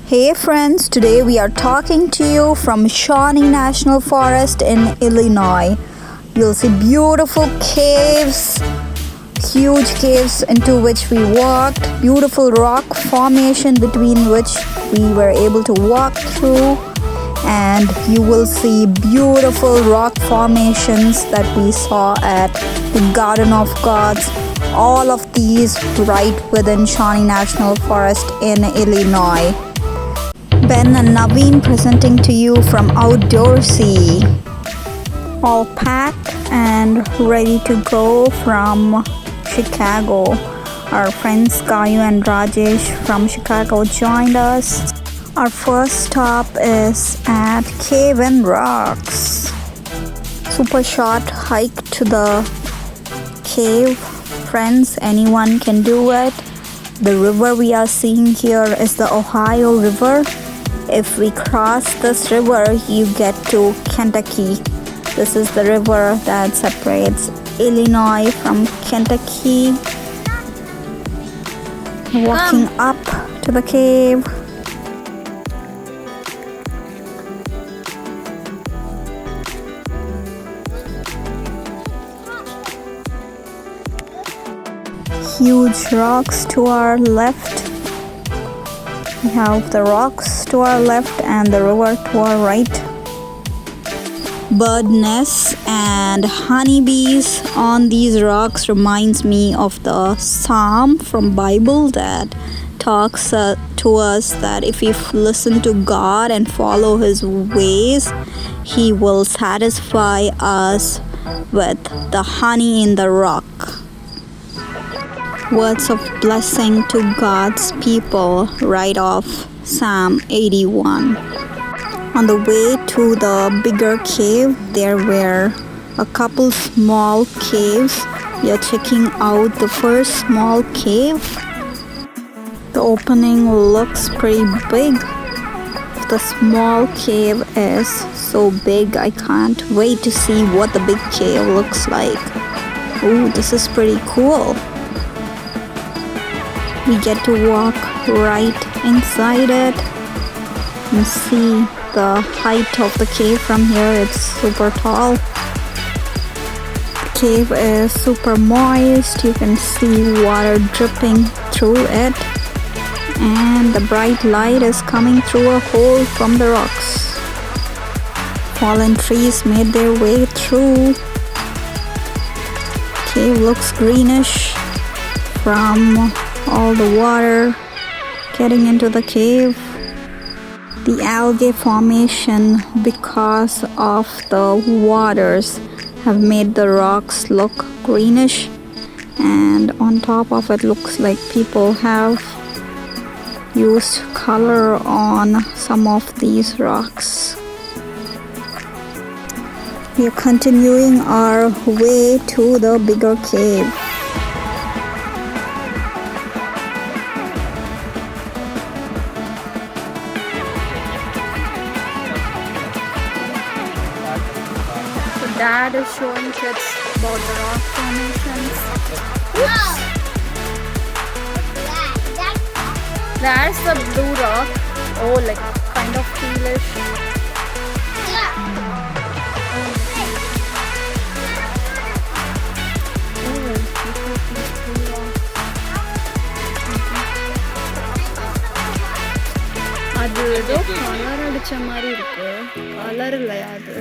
Hey friends, today we are talking to you from Shawnee National Forest in Illinois. You'll see beautiful caves, huge caves into which we walked, beautiful rock formation between which we were able to walk through, and you will see beautiful rock formations that we saw at the Garden of Gods. All of these right within Shawnee National Forest in Illinois. Ben and Naveen presenting to you from Outdoorsy. All packed and ready to go from Chicago. Our friends Kayu and Rajesh from Chicago joined us. Our first stop is at Cave and Rocks. Super short hike to the cave. Friends, anyone can do it. The river we are seeing here is the Ohio River. If we cross this river, you get to Kentucky. This is the river that separates Illinois from Kentucky. Walking up to the cave. Huge rocks to our left. We have the rocks to our left and the river to our right. Bird nests and honeybees on these rocks reminds me of the psalm from Bible that talks to us that if we listen to God and follow His ways, He will satisfy us with the honey in the rock. Words of blessing to God's people right off Psalm 81. On the way to the bigger cave, there were a couple small caves. We are checking out the first small cave. The opening looks pretty big. The small cave is so big, I can't wait to see what the big cave looks like. Ooh, this is pretty cool. We get to walk right inside it and see the height of the cave from here. It's super tall. The cave is super moist. You can see water dripping through it. And the bright light is coming through a hole from the rocks. Fallen trees made their way through. The cave looks greenish from all the water getting into the cave. The algae formation, because of the waters, have made the rocks look greenish, and on top of it looks like people have used color on some of these rocks. We are continuing our way to the bigger cave. Dad is showing kids about the rock formations. Oops. That's the blue rock. Oh, like kind of tealish. அது ஏதோ colour அடிச்ச மாதிரி இருக்கு. Colour இல்லையா அது?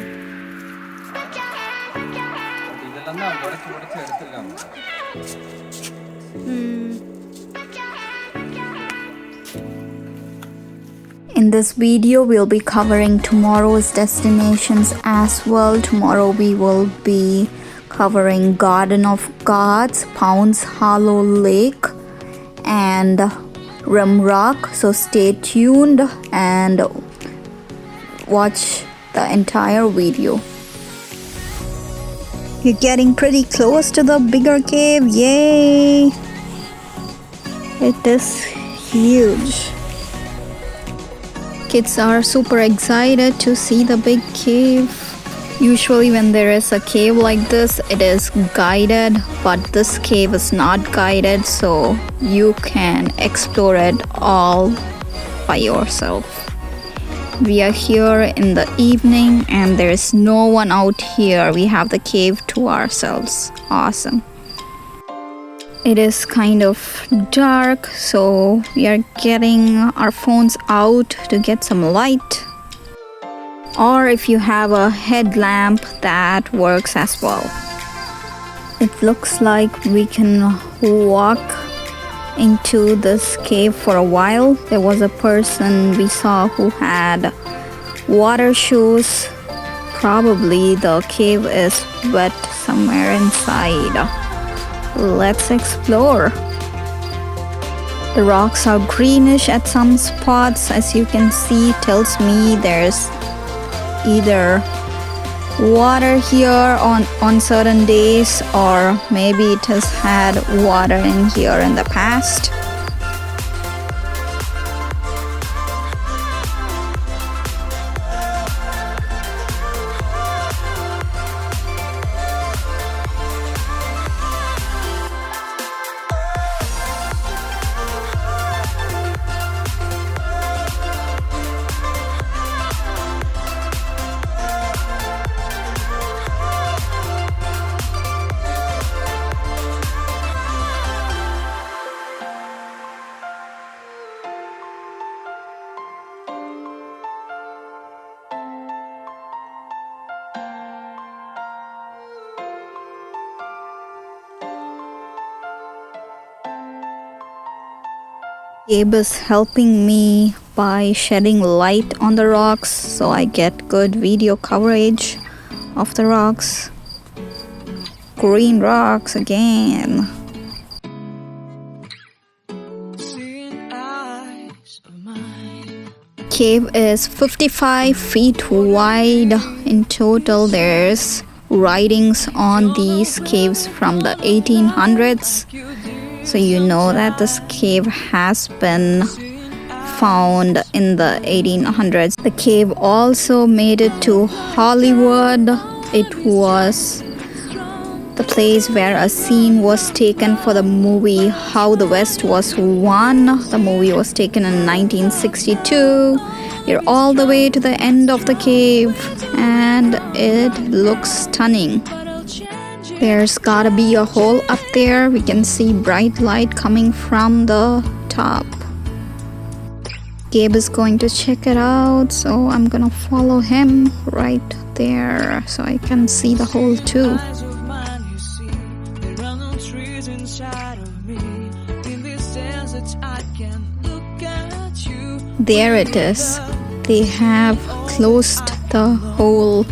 In this video, we'll be covering tomorrow's destinations as well. Tomorrow we will be covering Garden of Gods, Pounds Hollow Lake, and Rim Rock. So stay tuned and watch the entire video. You're getting pretty close to the bigger cave. Yay! It is huge. Kids are super excited to see the big cave. Usually when there is a cave like this, it is guided, but this cave is not guided, so you can explore it all by yourself. We are here in the evening and there's no one out here. We have the cave to ourselves. Awesome. It is kind of dark, so we are getting our phones out to get some light. Or if you have a headlamp, that works as well. It looks like we can walk into this cave for a while. There was a person we saw who had water shoes. Probably the cave is wet somewhere inside. Let's explore. The rocks are greenish at some spots, as you can see. Tells me there's either water here on certain days, or maybe it has had water in here in the past. Gabe is helping me by shedding light on the rocks so I get good video coverage of the rocks. Green rocks again. Cave is 55 feet wide. In total, there's writings on these caves from the 1800s. So you know that this cave has been found in the 1800s. The cave also made it to Hollywood. It was the place where a scene was taken for the movie How the West Was Won. The movie was taken in 1962. We're all the way to the end of the cave and it looks stunning. There's gotta be a hole up there. We can see bright light coming from the top. Gabe is going to check it out, so I'm gonna follow him right there so I can see the hole too. There it is. They have closed the hole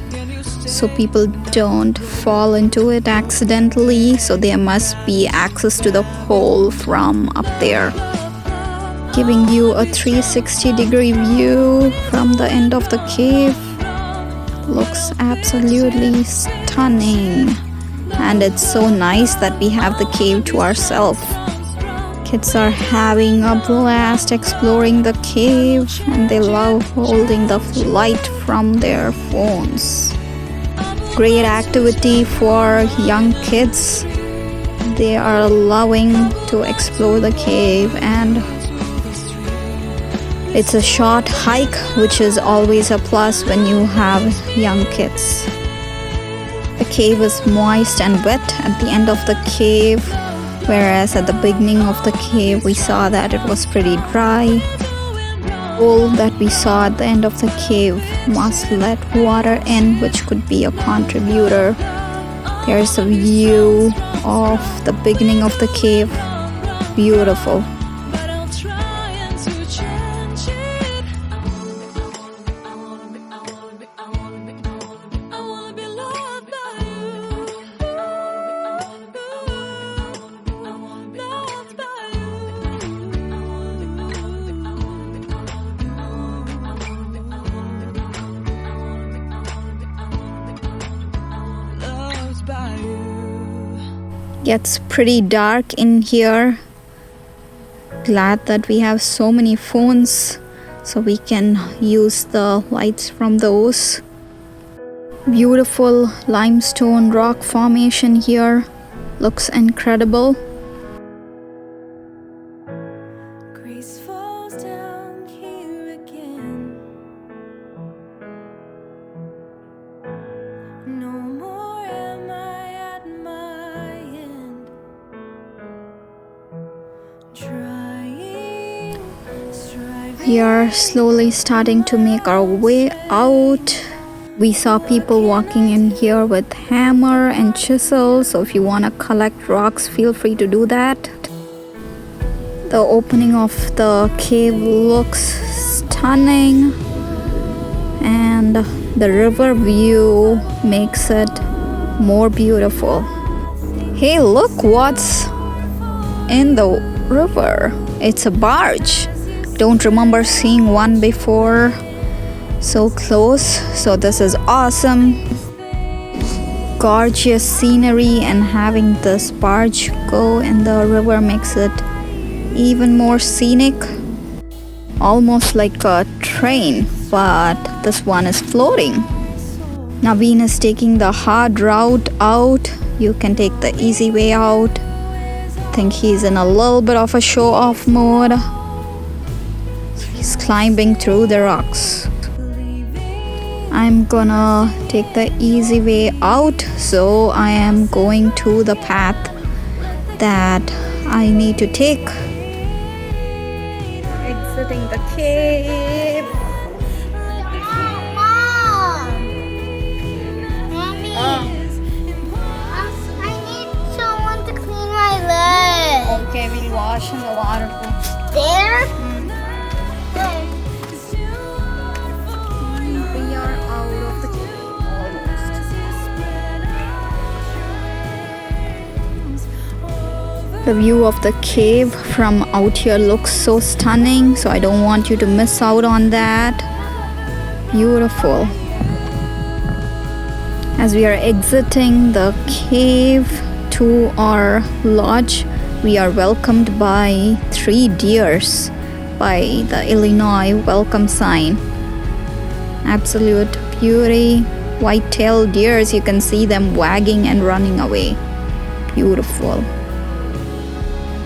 so people don't fall into it accidentally, so there must be access to the hole from up there. Giving you a 360-degree view from the end of the cave. Looks absolutely stunning. And it's so nice that we have the cave to ourselves. Kids are having a blast exploring the cave and they love holding the light from their phones. Great activity for young kids. They are loving to explore the cave, and it's a short hike, which is always a plus when you have young kids. The cave is moist and wet at the end of the cave, whereas at the beginning of the cave we saw that it was pretty dry. Hole that we saw at the end of the cave must let water in, which could be a contributor. There's a view of the beginning of the cave. Beautiful. Gets pretty dark in here. Glad that we have so many phones so we can use the lights from those. Beautiful limestone rock formation here. Looks incredible. Grace falls down here. We are slowly starting to make our way out. We saw people walking in here with hammer and chisel, so if you want to collect rocks, feel free to do that. The opening of the cave looks stunning, and the river view makes it more beautiful. Hey, look what's in the river. It's a barge. Don't remember seeing one before so close, so this is awesome. Gorgeous scenery, and having this barge go in the river makes it even more scenic, almost like a train, but this one is floating. Naveen is taking the hard route out. You can take the easy way out. I think he's in a little bit of a show-off mode. He's climbing through the rocks. I'm gonna take the easy way out, so I am going to the path that I need to take. Exiting the cave. Mom! Mommy! I need someone to clean my leg. Okay, we'll wash in the water. There? We are out of the cave almost. The view of the cave from out here looks so stunning, so I don't want you to miss out on that. Beautiful. As we are exiting the cave to our lodge, we are welcomed by 3 deers by the Illinois welcome sign. Absolute beauty. White-tailed deers, you can see them wagging and running away. Beautiful.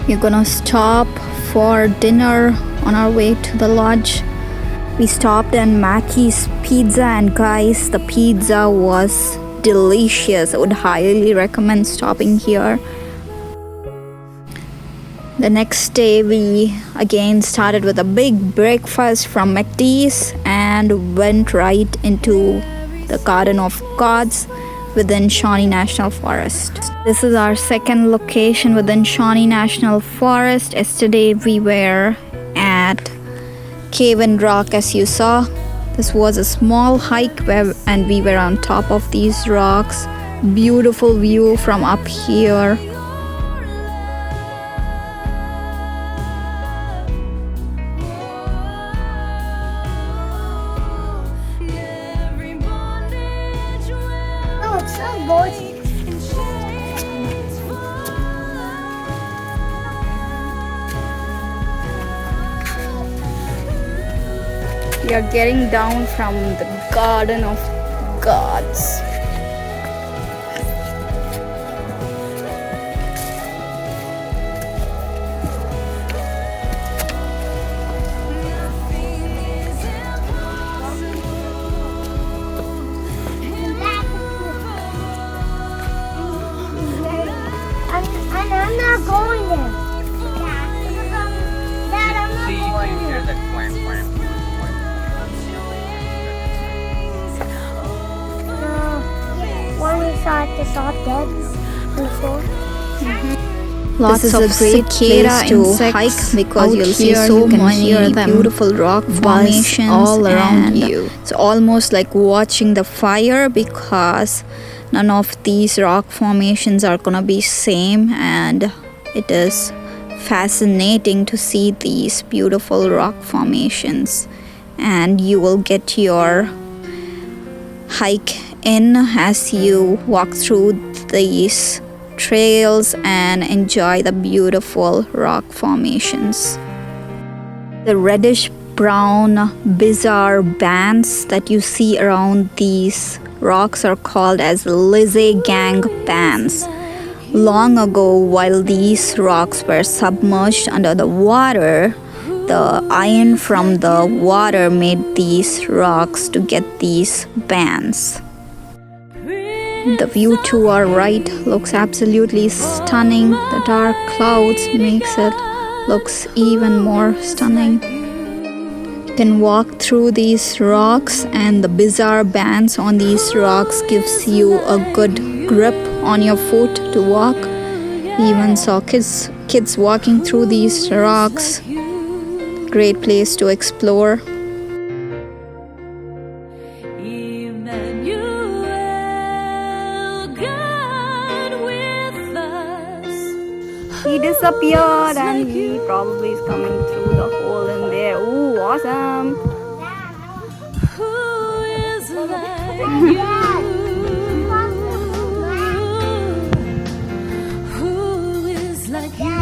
We're gonna stop for dinner on our way to the lodge. We stopped at Mackey's Pizza, and guys, the pizza was delicious. I would highly recommend stopping here. The next day we again started with a big breakfast from McD's and went right into the Garden of Gods within Shawnee National Forest. This is our second location within Shawnee National Forest. Yesterday we were at Cave and Rock, as you saw. This was a small hike and we were on top of these rocks. Beautiful view from up here. Oh, it's so gorgeous. We are getting down from the Garden of Gods. I'm not going there. Dad, I'm not going there. One we saw at the saw dead before. Lots of This is a great cicada place to insects hike because out you'll see here. so You can many hear them beautiful rock formations all around and you. It's almost like watching the fire because none of these rock formations are gonna be same, and it is fascinating to see these beautiful rock formations. And you will get your hike in as you walk through these trails and enjoy the beautiful rock formations. The reddish brown bizarre bands that you see around these rocks are called as Lizzie Gang bands. Long ago, while these rocks were submerged under the water, the iron from the water made these rocks to get these bands. The view to our right looks absolutely stunning. The dark clouds makes it looks even more stunning. can walk through these rocks, and the bizarre bands on these rocks gives you a good grip on your foot to walk. Even saw kids walking through these rocks. Great place to explore. He disappeared and he probably is coming through the hole in there. Ooh, awesome. Who is like you? Who is like you?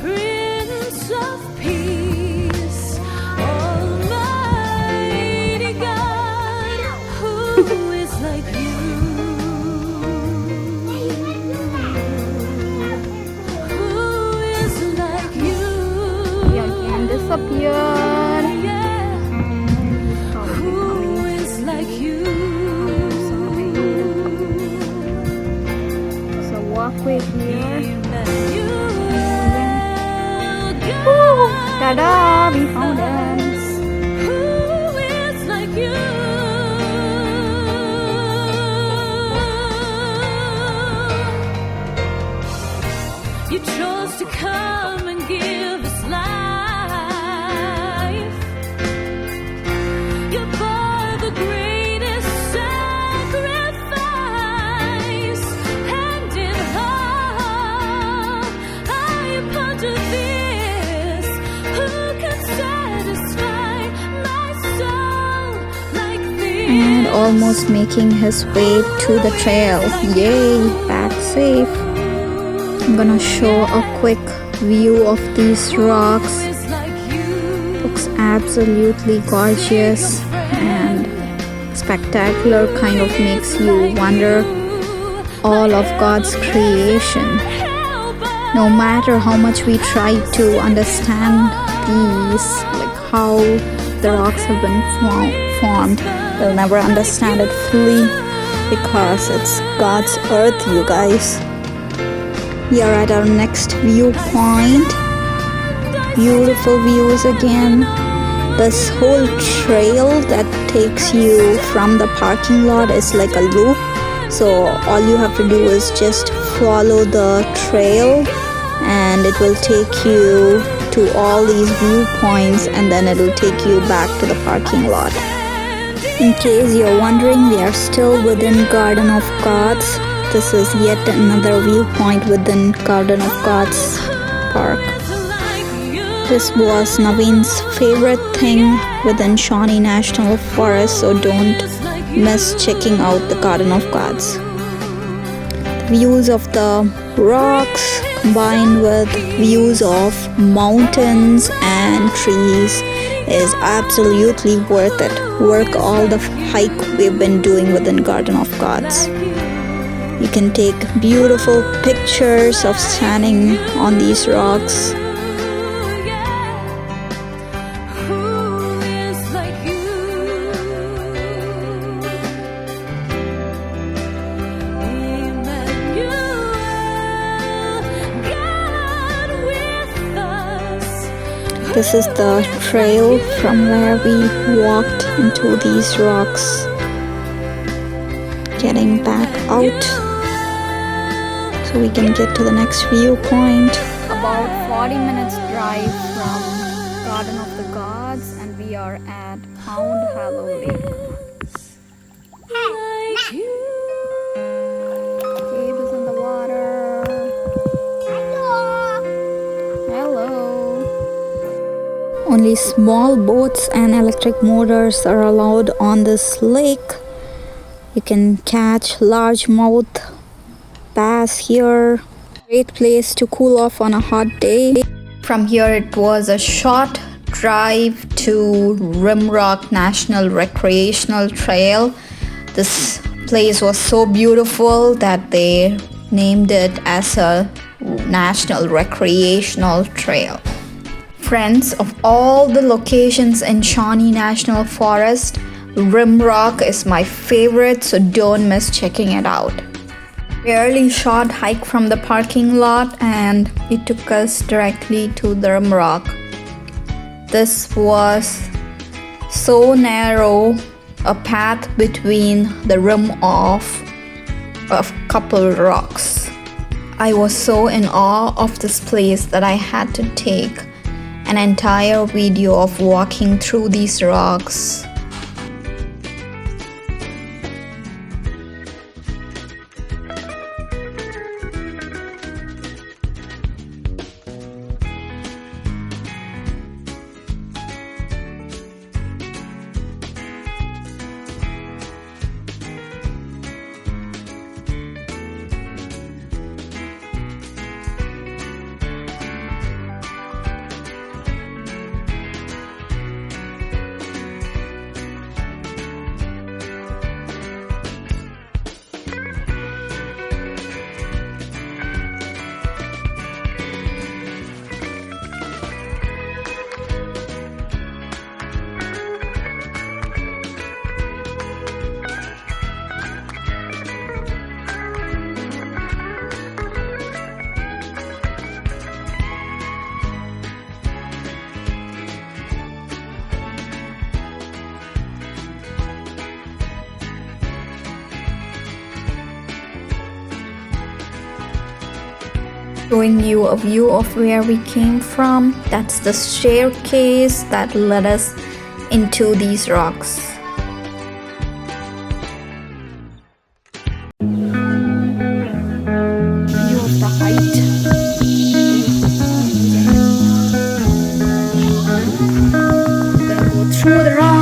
Prince of Peace, Almighty God, who is like you? Disappeared. Who is like you? There's a walkway here. Ta-da! We found it. Who is like you? You chose to come and give us life. You bore the greatest sacrifice, and in awe I ponder this. Who can satisfy my soul like this? And almost making his way to the trail. Yay! Back safe. I'm gonna show a quick view of these rocks. Looks absolutely gorgeous and spectacular, kind of makes you wonder all of God's creation. No matter how much we try to understand these, like how the rocks have been formed, we'll never understand it fully because it's God's earth, you guys. We are at our next viewpoint. Beautiful views again. This whole trail that takes you from the parking lot is like a loop. So all you have to do is just follow the trail and it will take you to all these viewpoints and then it will take you back to the parking lot. In case you're wondering, we are still within Garden of Gods. This is yet another viewpoint within Garden of Gods Park. This was Naveen's favorite thing within Shawnee National Forest, so don't miss checking out the Garden of Gods. The views of the rocks combined with views of mountains and trees is absolutely worth it. Worth all the hike we've been doing within Garden of Gods. You can take beautiful pictures of standing on these rocks. Who is like you? Emmanuel, God with us. This is the trail from where we walked into these rocks. Getting back out so we can get to the next viewpoint. About 40 minutes drive from Garden of the Gods and we are at Pound Hollow Lake. Like you. Cave is in the water. Hello. Only small boats and electric motors are allowed on this lake. You can catch largemouth bass here. Great place to cool off on a hot day. From here it was a short drive to Rimrock National Recreational Trail. This place was so beautiful that they named it as a National Recreational Trail. Friends, of all the locations in Shawnee National Forest, Rimrock is my favorite, so don't miss checking it out. Barely short hike from the parking lot and it took us directly to the Rim Rock. This was so narrow, a path between the rim of a couple rocks. I was so in awe of this place that I had to take an entire video of walking through these rocks. Showing you a view of where we came from. That's the staircase that led us into these rocks. View of the height. We're gonna go through the rocks.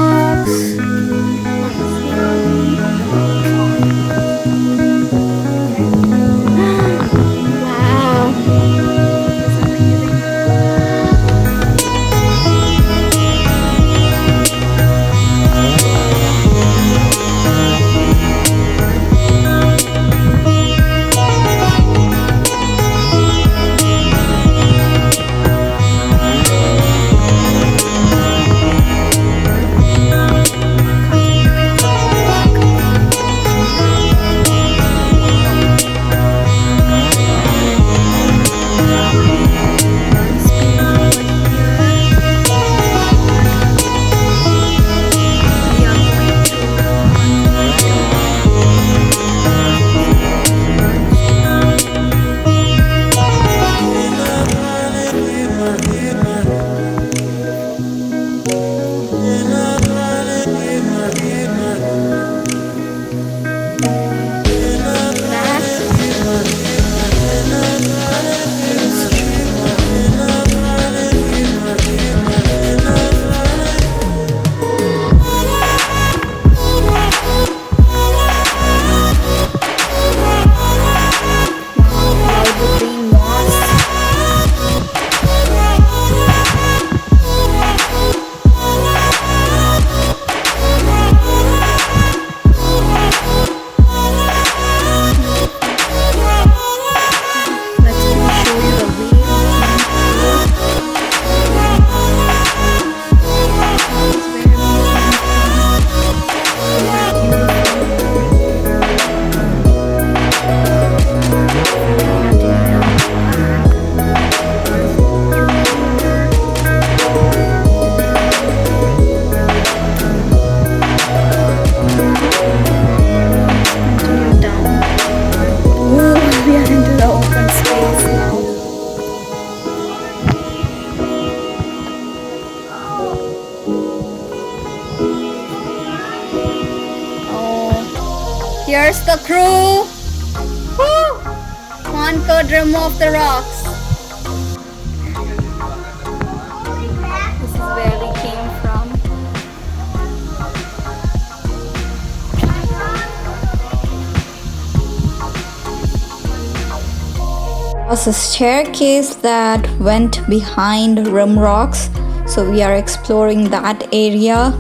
Here's the crew. Woo! Conquered Rim of the Rocks. This is where we came from. There was a staircase that went behind Rim Rocks, so we are exploring that area.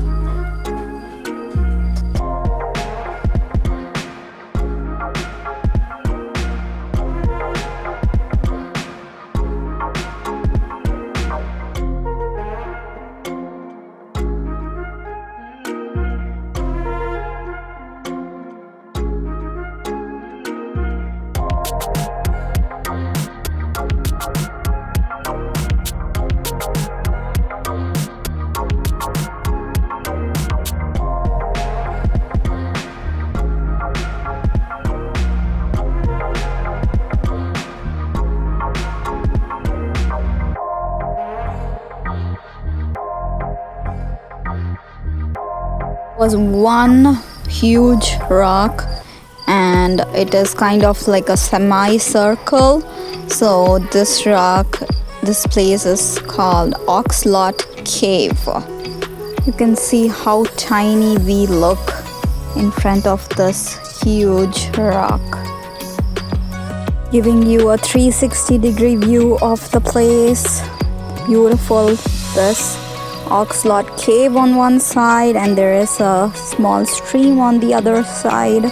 Was one huge rock, and it is kind of like a semicircle. So this place is called Oxlot Cave. You can see how tiny we look in front of this huge rock, giving you a 360-degree view of the place. Beautiful. This Oxlot Cave on one side, and there is a small stream on the other side.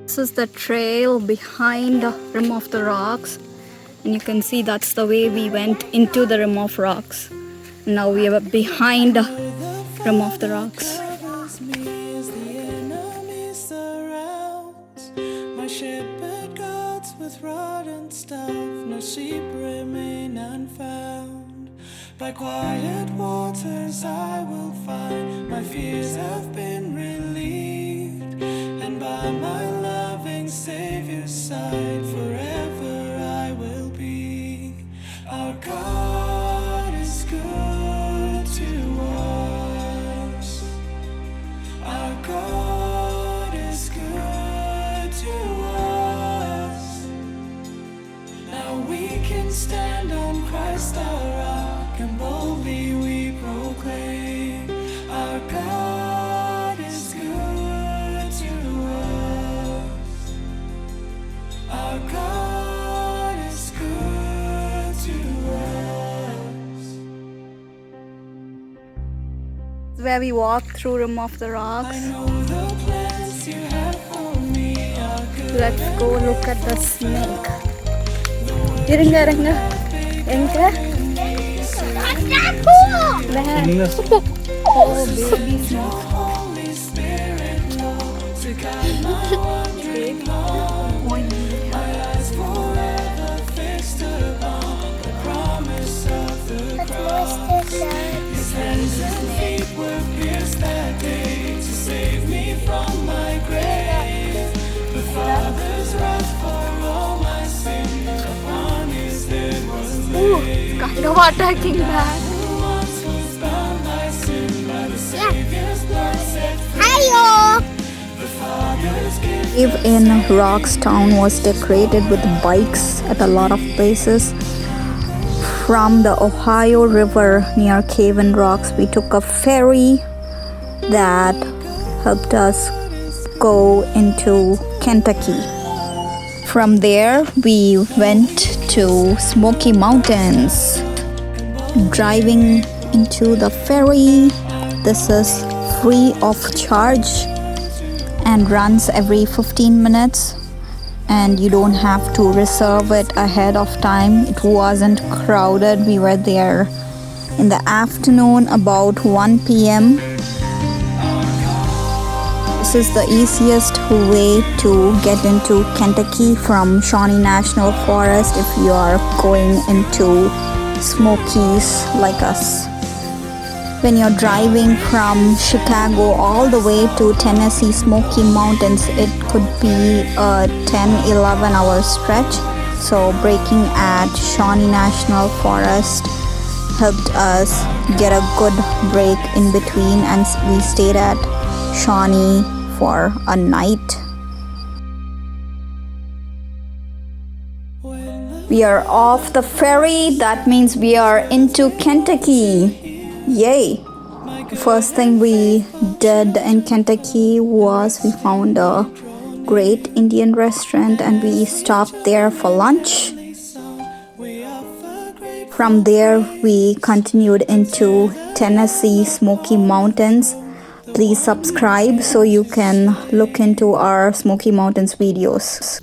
This is the trail behind the rim of the rocks, and you can see that's the way we went into the rim of rocks. Now we are behind the rim of the rocks. My shepherd gods with rod and staff, no sheep remain unfound. By quiet waters I will find my fears have been relieved, and by my loving Savior's side forever I will be. Our God is good to us. Our God is good to us. Now we can stand on Christ our rock, and boldly we proclaim, our God is good to us. Our God is good to us. Where we walk through rim of the rocks. I know the plans you have for me are good. Let's go look at the snake. Irunga. Oh, baby snake. Holy Spirit, Lord, to guide my wandering heart. My eyes forever fixed upon the promise of the cross. His hands and feet were pierced that day to save me from my grave. The Father's wrath for all my sin upon his head was laid. Kind of attacking back. Who once was bound by sin, by the Savior's blood set free. The Father's gift Cave in Rockstown was decorated with bikes at a lot of places. From the Ohio River near Cave in Rocks, we took a ferry that helped us go into Kentucky. From there, we went to Smoky Mountains. Driving into the ferry, this is free of charge and runs every 15 minutes, and you don't have to reserve it ahead of time. It wasn't crowded. We were there in the afternoon about 1 p.m. This is the easiest way to get into Kentucky from Shawnee National Forest if you are going into Smokies like us. When you're driving from Chicago all the way to Tennessee Smoky Mountains, it could be a 10-11 hour stretch. So braking at Shawnee National Forest helped us get a good break in between, and we stayed at Shawnee for a night. We are off the ferry. That means we are into Kentucky. Yay! The first thing we did in Kentucky was we found a great Indian restaurant and we stopped there for lunch. From there, we continued into Tennessee Smoky Mountains. Please subscribe so you can look into our Smoky Mountains videos.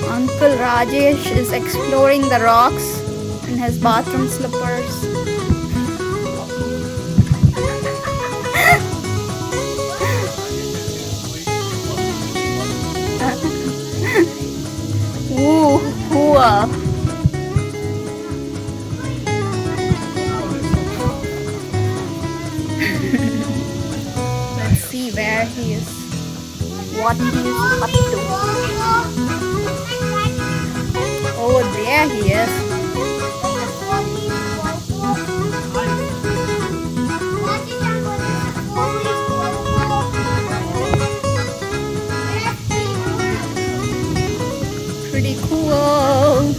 Uncle Rajesh is exploring the rocks in his bathroom slippers. where he is, what he is up to. Oh, there he is. Pretty cool.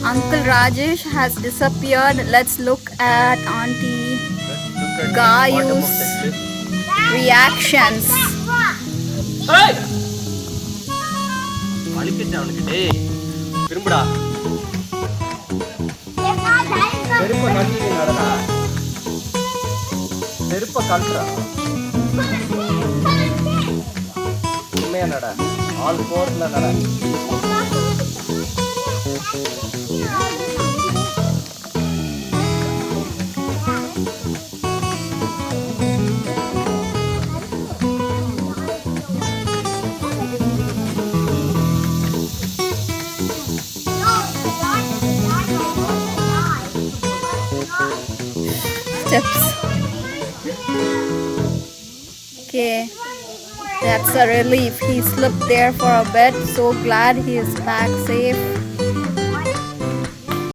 Uncle Rajesh has disappeared. Let's look at Auntie Gayu's reactions. அவனுக்கு டேய் திரும்புடா செருப்ப கழட்டி நடடா செருப்ப கழட்டுறா உண்மையா நட all ஃபோர்ல நட Steps. Okay, that's a relief. He slipped there for a bit. So glad he is back safe.